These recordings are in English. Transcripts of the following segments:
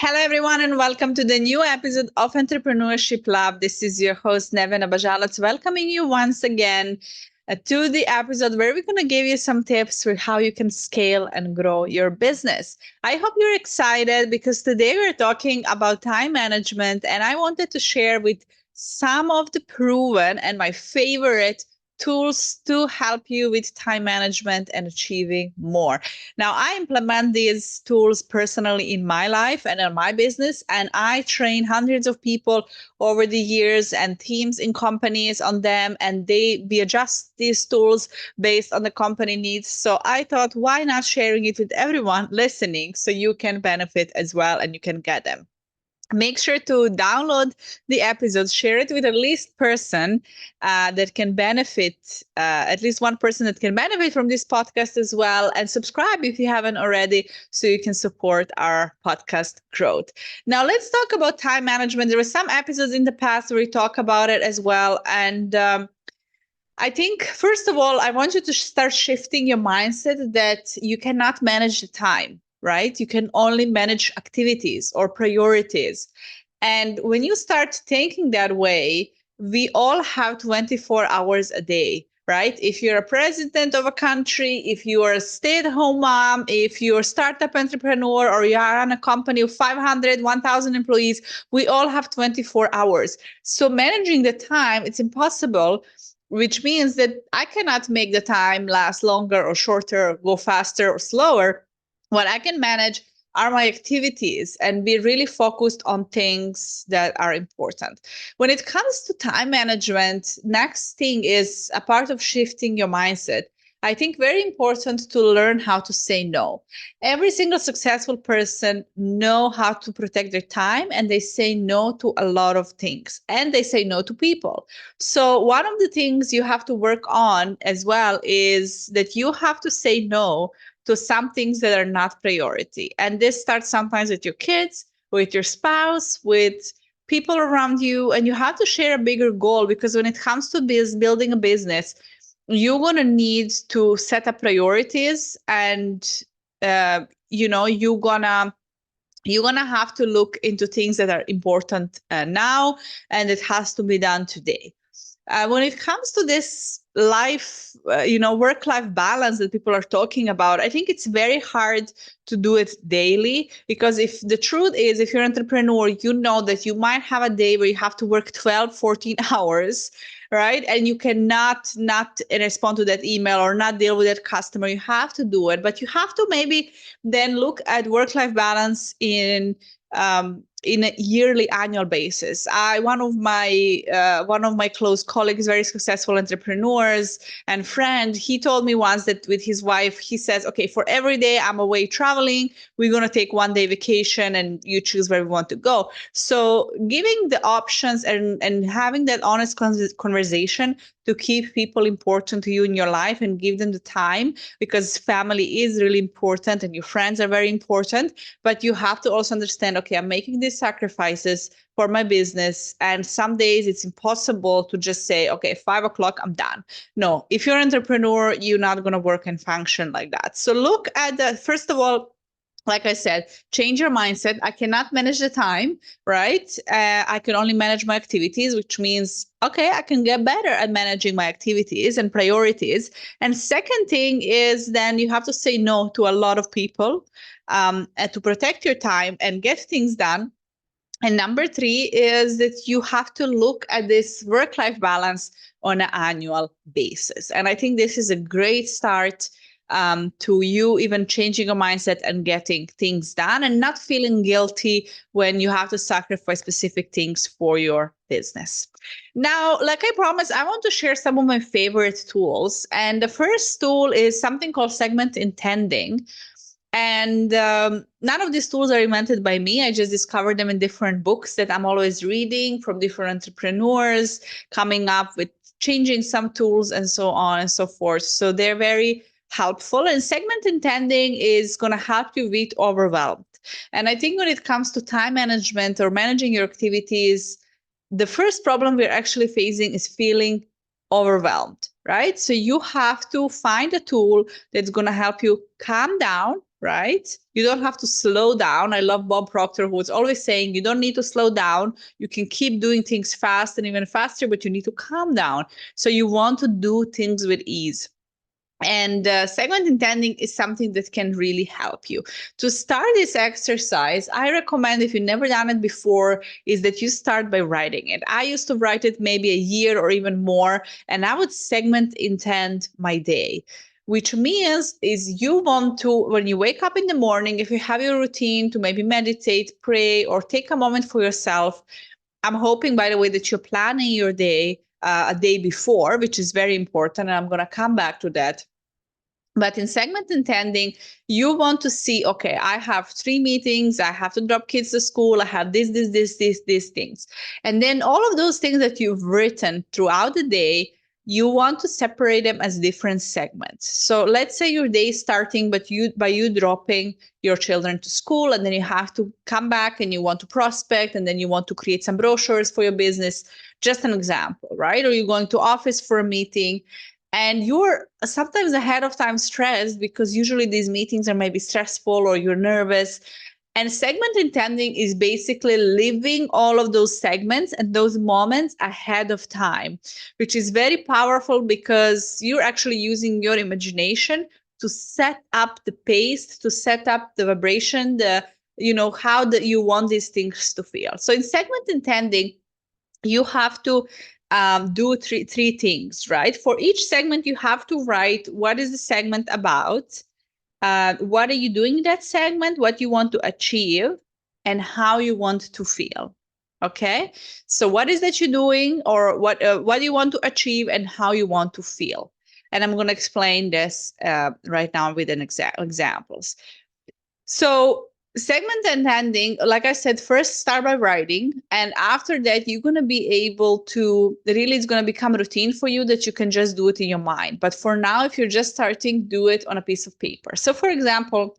Hello, everyone, and welcome to the new episode of Entrepreneurship Lab. This is your host, Nevena Bajalac, welcoming you once again to the episode where we're going to give you some tips for how you can scale and grow your business. I hope you're excited because today we're talking about time management, and I wanted to share with some of the proven and my favorite tools to help you with time management and achieving more. Now, I implement these tools personally in my life and in my business, and I train hundreds of people over the years and teams in companies on them, and we adjust these tools based on the company needs. So I thought, why not sharing it with everyone listening so you can benefit as well and you can get them. Make sure to download the episode, share it with at least person that can benefit, at least one person that can benefit from this podcast as well, and subscribe if you haven't already so you can support our podcast growth. Now, let's talk about time management. There were some episodes in the past where we talk about it as well. And I think, first of all, I want you to start shifting your mindset that you cannot manage the time, right? You can only manage activities or priorities. And when you start thinking that way, we all have 24 hours a day, right? If you're a president of a country, if you are a stay-at-home mom, if you're a startup entrepreneur, or you are on a company of 500, 1,000 employees, we all have 24 hours. So managing the time, it's impossible, which means that I cannot make the time last longer or shorter, go faster or slower. What I can manage are my activities and be really focused on things that are important. When it comes to time management, next thing is a part of shifting your mindset. I think very important to learn how to say no. Every single successful person know how to protect their time, and they say no to a lot of things, and they say no to people. So one of the things you have to work on as well is that you have to say no to some things that are not priority. And this starts sometimes with your kids, with your spouse, with people around you, and you have to share a bigger goal, because when it comes to building a business, you're going to need to set up priorities, and you're gonna have to look into things that are important now, and it has to be done today. When it comes to this work-life balance that people are talking about, I think it's very hard to do it daily, because if the truth is, if you're an entrepreneur, you know that you might have a day where you have to work 12, 14 hours, right? And you cannot not respond to that email or not deal with that customer. You have to do it, but you have to maybe then look at work-life balance in a yearly annual basis. One of my close colleagues, very successful entrepreneurs and friend, he told me once that with his wife, he says, okay, for every day I'm away traveling, we're going to take one day vacation, and you choose where we want to go. So giving the options and having that honest conversation to keep people important to you in your life and give them the time, because family is really important and your friends are very important. But you have to also understand, okay, I'm making these sacrifices for my business, and some days it's impossible to just say, okay, 5 o'clock, I'm done. No, if you're an entrepreneur, you're not going to work and function like that. So look at that. First of all, like I said, change your mindset. I cannot manage the time, right? I can only manage my activities, which means, okay, I can get better at managing my activities and priorities. And second thing is, then you have to say no to a lot of people and to protect your time and get things done. And number three is that you have to look at this work-life balance on an annual basis. And I think this is a great start to you even changing your mindset and getting things done, and not feeling guilty when you have to sacrifice specific things for your business. Now, like I promised, I want to share some of my favorite tools. And the first tool is something called segment intending. And none of these tools are invented by me. I just discovered them in different books that I'm always reading from different entrepreneurs, coming up with changing some tools and so on and so forth. So they're very helpful. And segment intending is going to help you with overwhelmed. And I think when it comes to time management or managing your activities, the first problem we're actually facing is feeling overwhelmed, right? So you have to find a tool that's going to help you calm down, right? You don't have to slow down. I love Bob Proctor, who was always saying, you don't need to slow down. You can keep doing things fast and even faster, but you need to calm down. So you want to do things with ease. And segment intending is something that can really help you. To start this exercise, I recommend, if you've never done it before, is that you start by writing it. I used to write it maybe a year or even more, and I would segment intend my day. Which means is you want to, when you wake up in the morning, if you have your routine to maybe meditate, pray, or take a moment for yourself. I'm hoping, by the way, that you're planning your day a day before, which is very important. And I'm going to come back to that. But in segment intending, you want to see, okay, I have 3 meetings, I have to drop kids to school, I have these things. And then all of those things that you've written throughout the day, you want to separate them as different segments. So let's say your day is starting, but by you dropping your children to school, and then you have to come back and you want to prospect, and then you want to create some brochures for your business. Just an example, right? Or you're going to office for a meeting, and you're sometimes ahead of time stressed because usually these meetings are maybe stressful or you're nervous. And segment intending is basically living all of those segments and those moments ahead of time, which is very powerful because you're actually using your imagination to set up the pace, to set up the vibration, how that you want these things to feel. So in segment intending, you have to do three things, right? For each segment, you have to write what is the segment about, what are you doing in that segment, what you want to achieve, and how you want to feel. Okay, so what is that you're doing, or what you want to achieve, and how you want to feel. And I'm going to explain this right now with an examples. So segment intending, like I said, first start by writing, and after that you're going to be able to really, it's going to become a routine for you that you can just do it in your mind. But for now, if you're just starting, do it on a piece of paper. So for example,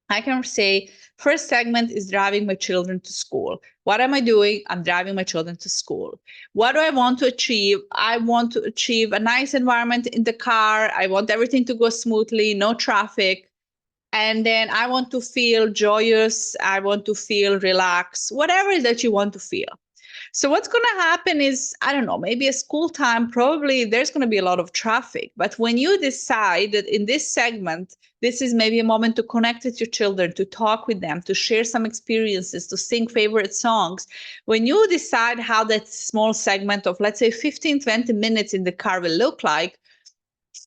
I can say first segment is driving my children to school. What am I doing? I'm driving my children to school. What do I want to achieve? I want to achieve a nice environment in the car. I want everything to go smoothly, no traffic. And then I want to feel joyous. I want to feel relaxed, whatever that you want to feel. So what's going to happen is, I don't know, maybe a school time, probably there's going to be a lot of traffic. But when you decide that in this segment, this is maybe a moment to connect with your children, to talk with them, to share some experiences, to sing favorite songs. When you decide how that small segment of, let's say, 15, 20 minutes in the car will look like,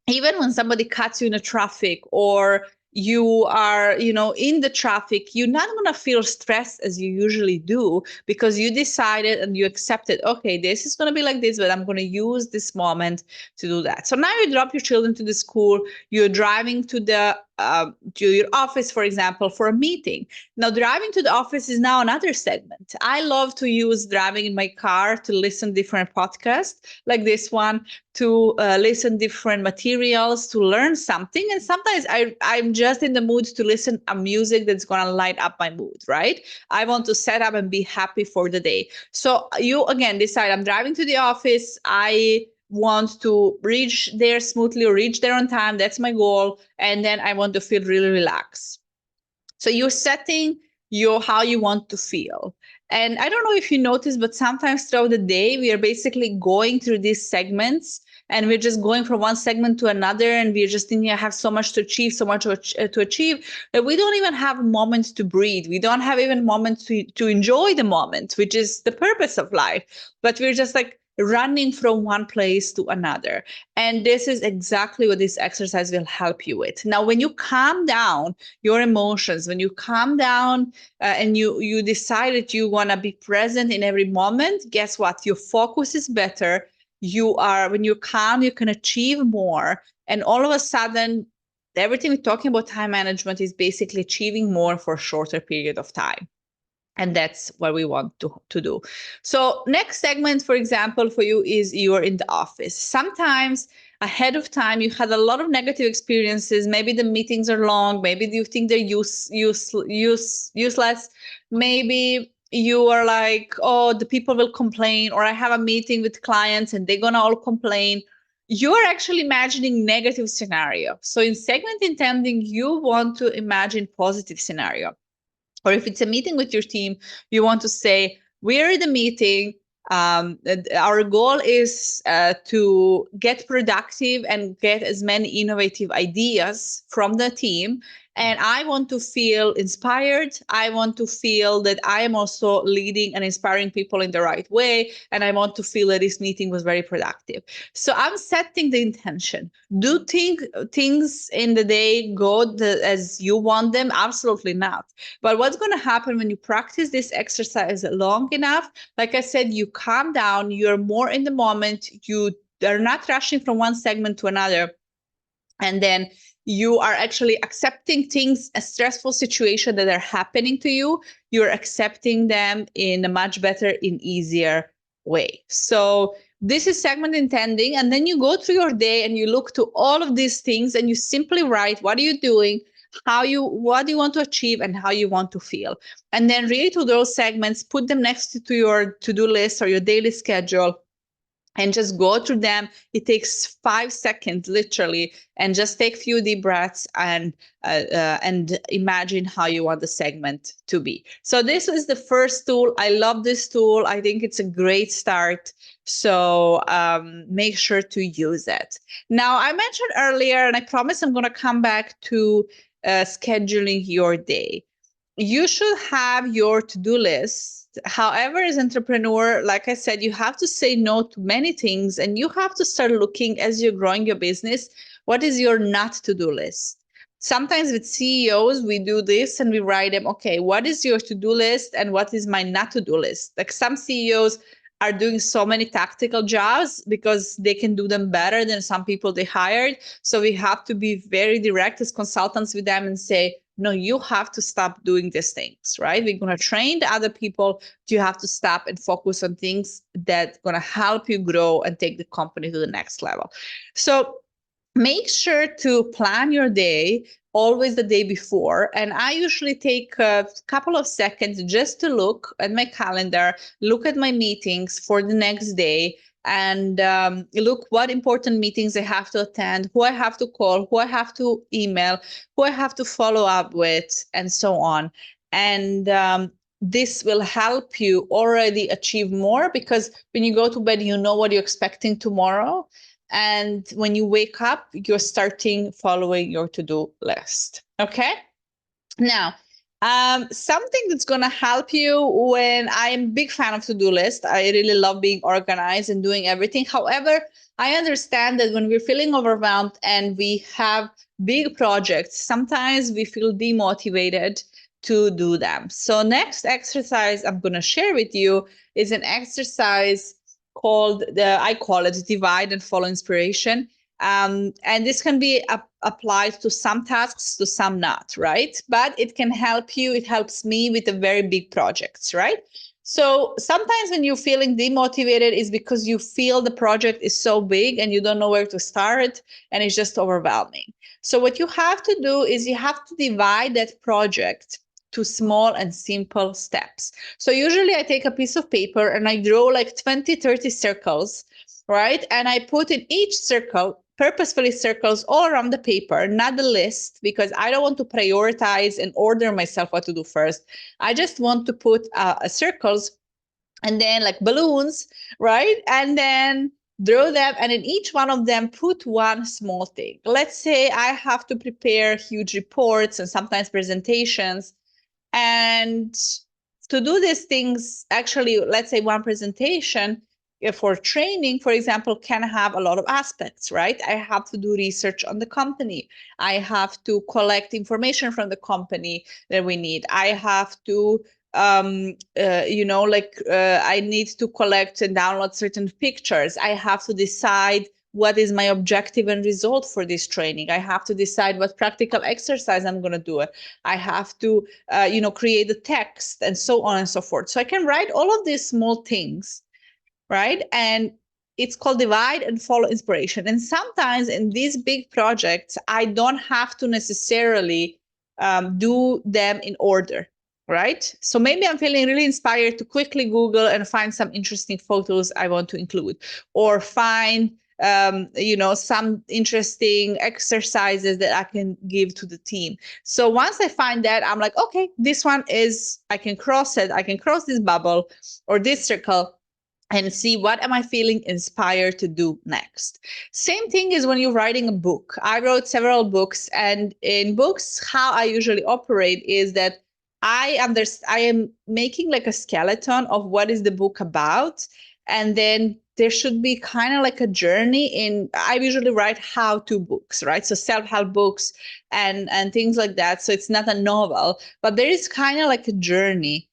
even when somebody cuts you in the traffic, or you are, in the traffic, you're not going to feel stressed as you usually do, because you decided and you accepted, okay, this is going to be like this, but I'm going to use this moment to do that. So now you drop your children to the school, you're driving to your office, for example, for a meeting. Now, driving to the office is now another segment. I love to use driving in my car to listen different podcasts like this one, to listen different materials, to learn something. And sometimes I'm just in the mood to listen a music that's going to light up my mood, right? I want to set up and be happy for the day. So you, again, decide, I'm driving to the office. I want to reach there smoothly or reach there on time. That's my goal. And then I want to feel really relaxed. So you're setting how you want to feel. And I don't know if you notice, but sometimes throughout the day, we are basically going through these segments, and we're just going from one segment to another, and we're just thinking, I have so much to achieve, so much to achieve, that we don't even have moments to breathe. We don't have even moments to enjoy the moment, which is the purpose of life. But we're just like running from one place to another. And this is exactly what this exercise will help you with. Now, when you calm down your emotions, when you calm down and you decide that you want to be present in every moment, guess what? Your focus is better. When you're calm, you can achieve more. And all of a sudden, everything we're talking about time management is basically achieving more for a shorter period of time. And that's what we want to do. So next segment, for example, for you is you're in the office. Sometimes ahead of time, you had a lot of negative experiences. Maybe the meetings are long. Maybe you think they're useless. Maybe you are like, oh, the people will complain, or I have a meeting with clients and they're going to all complain. you're actually imagining negative scenario. So in segment intending, you want to imagine positive scenario. Or if it's a meeting with your team, you want to say, we're in the meeting. Our goal is to get productive and get as many innovative ideas from the team. And I want to feel inspired. I want to feel that I am also leading and inspiring people in the right way. And I want to feel that this meeting was very productive. So I'm setting the intention. Do things in the day go as you want them? Absolutely not. But what's going to happen when you practice this exercise long enough? Like I said, you calm down, you're more in the moment, you are not rushing from one segment to another. And then you are actually accepting things, a stressful situation that are happening to you. You're accepting them in a much better, in easier way. So this is segment intending. And then you go through your day and you look to all of these things and you simply write, what are you doing? What do you want to achieve and how you want to feel? And then really to those segments, put them next to your to-do list or your daily schedule and just go through them. It takes 5 seconds literally, and just take a few deep breaths and imagine how you want the segment to be. So this is the first tool. I love this tool. I think it's a great start. So make sure to use it. Now, I mentioned earlier, and I promise I'm going to come back to scheduling your day. You should have your to-do list. However, as an entrepreneur, like I said, you have to say no to many things, and you have to start looking as you're growing your business, what is your not to-do list? Sometimes with CEOs, we do this and we write them, okay, what is your to-do list and what is my not to-do list? Like some CEOs are doing so many tactical jobs because they can do them better than some people they hired. So we have to be very direct as consultants with them and say, no, you have to stop doing these things, right? We're going to train the other people. You have to stop and focus on things that are going to help you grow and take the company to the next level. So make sure to plan your day always the day before. And I usually take a couple of seconds just to look at my calendar, look at my meetings for the next day, and look what important meetings I have to attend, who I have to call, who I have to email, who I have to follow up with, and so on. And this will help you already achieve more, because when you go to bed, you know what you're expecting tomorrow. And when you wake up, you're starting following your to-do list. Okay. Now, something that's going to help you, when I'm a big fan of to-do list, I really love being organized and doing everything. However, I understand that when we're feeling overwhelmed and we have big projects, sometimes we feel demotivated to do them. So next exercise I'm going to share with you is an exercise I call it divide and follow inspiration. And this can be applied to some tasks, to some not, right? But it can help you. It helps me with the very big projects, right? So sometimes when you're feeling demotivated is because you feel the project is so big and you don't know where to start and it's just overwhelming. So what you have to do is you have to divide that project to small and simple steps. So usually I take a piece of paper and I draw like 20, 30 circles, right? And I put in each circle, purposefully circles all around the paper, not the list, because I don't want to prioritize and order myself what to do first. I just want to put circles and then like balloons, right? And then draw them, and in each one of them put one small thing. Let's say I have to prepare huge reports and sometimes presentations. And to do these things, actually, let's say one presentation for training, for example, can have a lot of aspects, right? I have to do research on the company. I have to collect information from the company that we need. I have to I need to collect and download certain pictures. I have to decide what is my objective and result for this training. I have to decide what practical exercise I'm going to do. I have to, create the text and so on and so forth. So I can write all of these small things, right? And it's called divide and follow inspiration. And sometimes in these big projects, I don't have to necessarily do them in order, right? So maybe I'm feeling really inspired to quickly Google and find some interesting photos I want to include, or find some interesting exercises that I can give to the team. So once I find that, I'm like, okay, this one is, I can cross it. I can cross this bubble or this circle and see what am I feeling inspired to do next. Same thing is when you're writing a book. I wrote several books, and in books, how I usually operate is that I am making like a skeleton of what is the book about, and then there should be kind of like a journey in. I usually write how-to books, right? So self-help books and things like that. So it's not a novel, but there is kind of like a journey.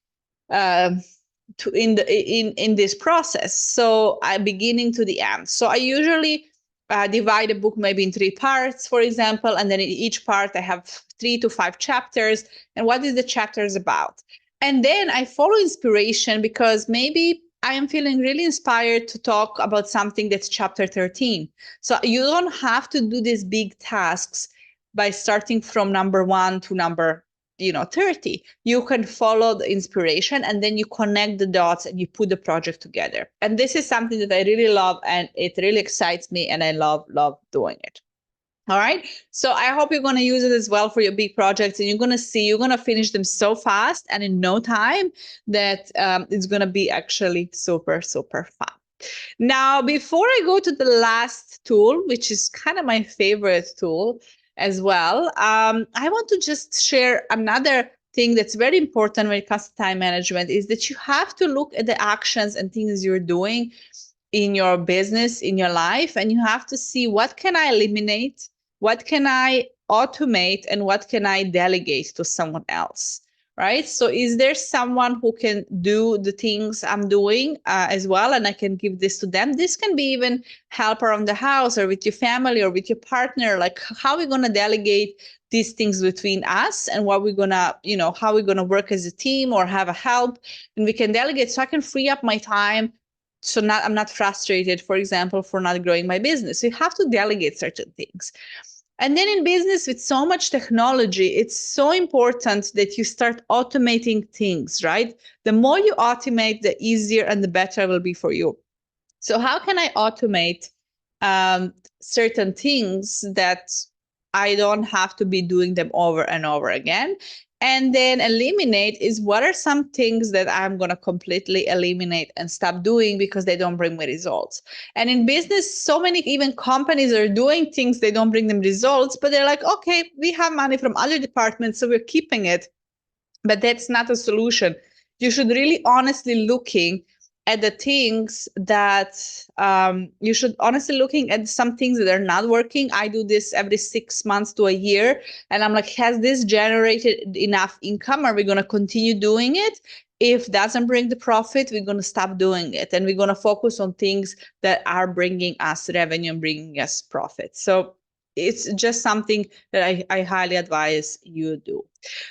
In this process, so I'm beginning to the end. So I usually divide a book maybe in 3 parts, for example, and then in each part I have 3 to 5 chapters, and what is the chapters about. And then I follow inspiration, because maybe I am feeling really inspired to talk about something that's chapter 13. So you don't have to do these big tasks by starting from number 1 to number 30. You can follow the inspiration, and then you connect the dots and you put the project together. And this is something that I really love, and it really excites me, and I love doing it. All right. So I hope you're going to use it as well for your big projects, and you're going to finish them so fast and in no time that it's going to be actually super, super fun. Now, before I go to the last tool, which is kind of my favorite tool as well, I want to just share another thing that's very important when it comes to time management, is that you have to look at the actions and things you're doing in your business, in your life, and you have to see, what can I eliminate, what can I automate, and what can I delegate to someone else, right? So is there someone who can do the things I'm doing as well, and I can give this to them? This can be even help around the house, or with your family, or with your partner. Like, how are we going to delegate these things between us, and what we're going to, how we're going to work as a team or have a help, and we can delegate, so I can free up my time. So I'm not frustrated, for example, for not growing my business. So you have to delegate certain things. And then in business, with so much technology, it's so important that you start automating things, right? The more you automate, the easier and the better it will be for you. So how can I automate certain things that I don't have to be doing them over and over again? And then eliminate is, what are some things that I'm going to completely eliminate and stop doing because they don't bring me results? And in business, so many even companies are doing things, they don't bring them results, but they're like, okay, we have money from other departments, so we're keeping it. But that's not a solution. You should really honestly looking at the things that you should honestly looking at some things that are not working. I do this every 6 months to a year, and I'm like, has this generated enough income? Are we going to continue doing it? If it doesn't bring the profit, we're going to stop doing it, and we're going to focus on things that are bringing us revenue and bringing us profit. So it's just something that I highly advise you do.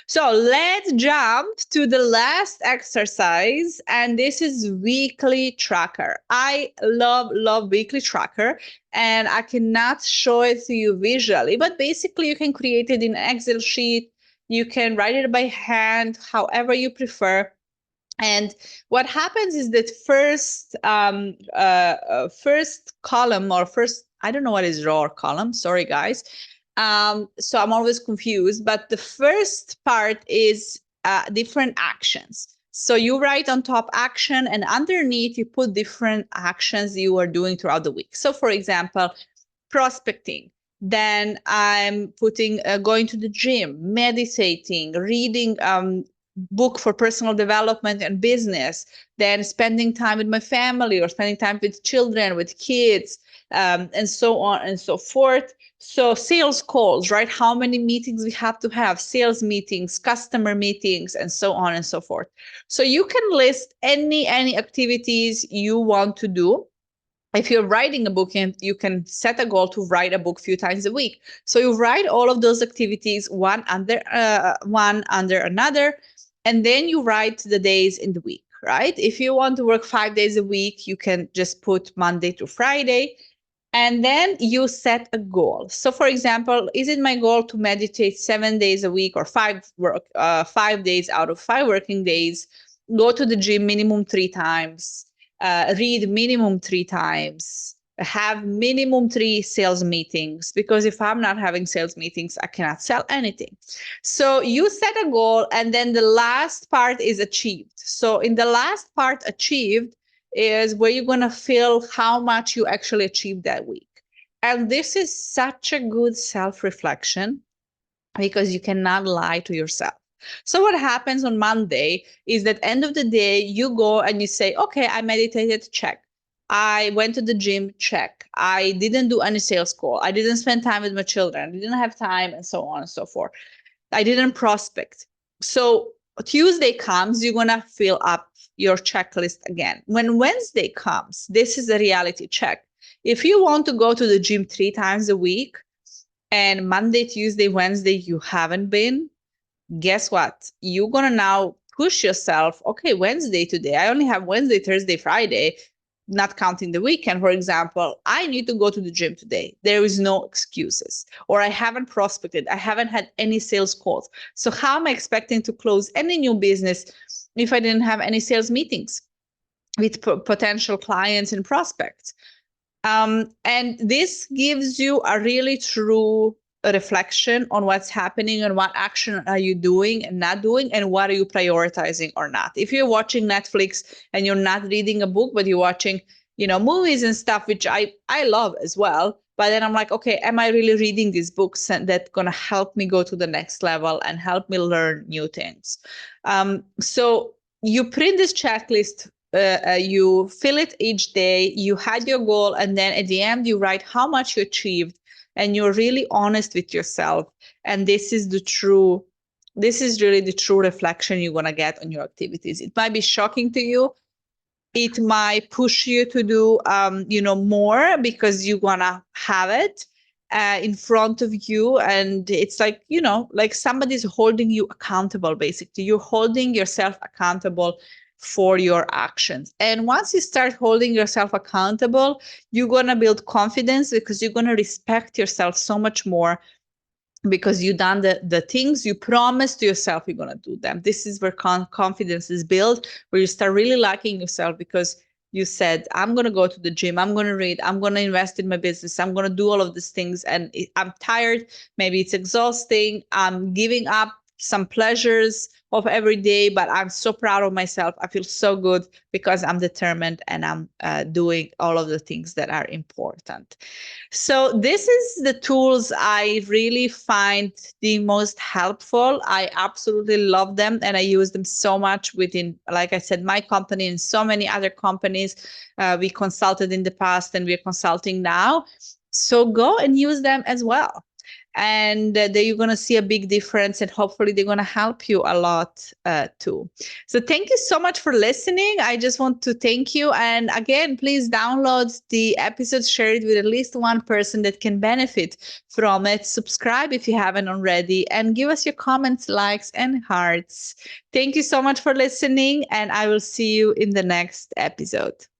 So let's jump to the last exercise, and this is weekly tracker. I love weekly tracker, and I cannot show it to you visually, but basically you can create it in an Excel sheet. You can write it by hand, however you prefer. And what happens is that first column, or first, I don't know what is row or column, sorry guys. So I'm always confused, but the first part is different actions. So you write on top action, and underneath you put different actions you are doing throughout the week. So for example, prospecting. Then I'm putting going to the gym, meditating, reading book for personal development and business, then spending time with my family, or spending time with children, with kids, and so on and so forth. So sales calls, right? How many meetings we have to have, sales meetings, customer meetings, and so on and so forth. So you can list any activities you want to do. If you're writing a book, you can set a goal to write a book a few times a week. So you write all of those activities one under another, and then you write the days in the week, right? If you want to work 5 days a week, you can just put Monday to Friday, and then you set a goal. So for example, is it my goal to meditate 7 days a week, or 5 days out of 5 working days, go to the gym minimum 3 times, read minimum 3 times, have minimum 3 sales meetings, because if I'm not having sales meetings, I cannot sell anything. So you set a goal, and then the last part is achieved. So in the last part, achieved, is where you're going to feel how much you actually achieved that week. And this is such a good self-reflection, because you cannot lie to yourself. So what happens on Monday is that end of the day, you go and you say, okay, I meditated, check. I went to the gym, check. I didn't do any sales call. I didn't spend time with my children. I didn't have time, and so on and so forth. I didn't prospect. So Tuesday comes, you're going to fill up your checklist again. When Wednesday comes, this is a reality check. If you want to go to the gym 3 times a week, and Monday, Tuesday, Wednesday, you haven't been, guess what? You're going to now push yourself. Okay, Wednesday today. I only have Wednesday, Thursday, Friday, not counting the weekend, for example. I need to go to the gym today. There is no excuses. Or I haven't prospected. I haven't had any sales calls. So how am I expecting to close any new business if I didn't have any sales meetings with potential clients and prospects? And this gives you a really true reflection on what's happening and what action are you doing and not doing, and what are you prioritizing or not. If you're watching Netflix and you're not reading a book, but you're watching, movies and stuff, which I love as well. But then I'm like, okay, am I really reading these books that's going to help me go to the next level and help me learn new things? So you print this checklist, you fill it each day, you had your goal, and then at the end you write how much you achieved, and you're really honest with yourself. And this is really the true reflection you're going to get on your activities. It might be shocking to you. It might push you to do more, because you're going to have it in front of you, and it's like like somebody's holding you accountable. Basically, you're holding yourself accountable for your actions. And once you start holding yourself accountable, you're going to build confidence, because you're going to respect yourself so much more, because you've done the things you promised to yourself you're going to do them. This is where confidence is built, where you start really liking yourself, because you said, I'm going to go to the gym, I'm going to read, I'm going to invest in my business, I'm going to do all of these things, and I'm tired, maybe it's exhausting, I'm giving up some pleasures of every day, but I'm so proud of myself. I feel so good because I'm determined, and I'm doing all of the things that are important. So this is the tools I really find the most helpful. I absolutely love them, and I use them so much within, like I said, my company and so many other companies we consulted in the past and we're consulting now. So go and use them as well. And you're going to see a big difference, and hopefully they're going to help you a lot too. So thank you so much for listening. I just want to thank you. And again, please download the episode, share it with at least one person that can benefit from it. Subscribe if you haven't already, and give us your comments, likes, and hearts. Thank you so much for listening, and I will see you in the next episode.